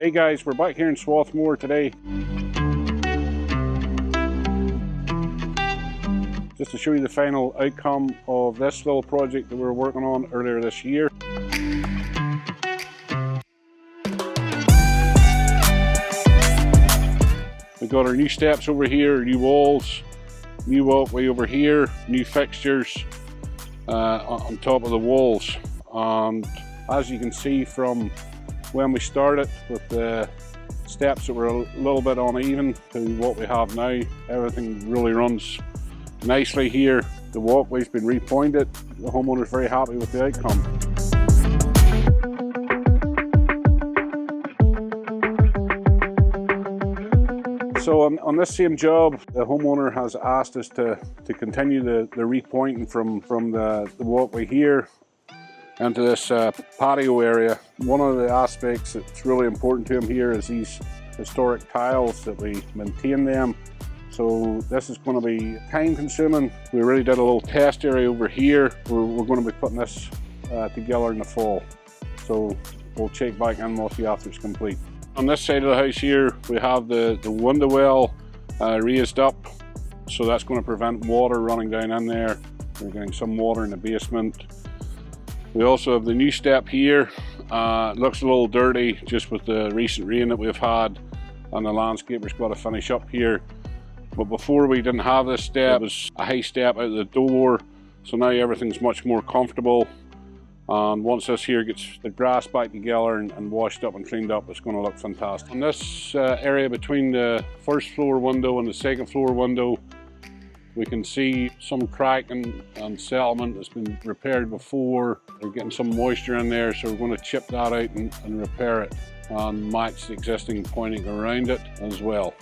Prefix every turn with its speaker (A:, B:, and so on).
A: Hey guys, we're back here in Swarthmore today. Just to show you the final outcome of this little project that we were working on earlier this year. We've got our new steps over here, new walls, new walkway over here, new fixtures on top of the walls. And as you can see from when we started with the steps that were a little bit uneven to what we have now, everything really runs nicely here. The walkway's been repointed. The homeowner's very happy with the outcome. So on this same job, the homeowner has asked us to continue the repointing from the walkway here into this patio area. One of the aspects that's really important to him here is these historic tiles, that we maintain them. So this is going to be time consuming. We already did a little test area over here. We're going to be putting this together in the fall. So we'll check back in with you after it's complete. On this side of the house here, we have the window well raised up. So that's going to prevent water running down in there. We're getting some water in the basement. We also have the new step here. It looks a little dirty just with the recent rain that we've had, and the landscaper's got to finish up here. But before we didn't have this step, it was a high step out the door, so now everything's much more comfortable. And once this here gets the grass back together and washed up and cleaned up, it's going to look fantastic. In this area between the first floor window and the second floor window, we can see some cracking and settlement that's been repaired before. We're getting some moisture in there, so we're going to chip that out and repair it and match the existing pointing around it as well.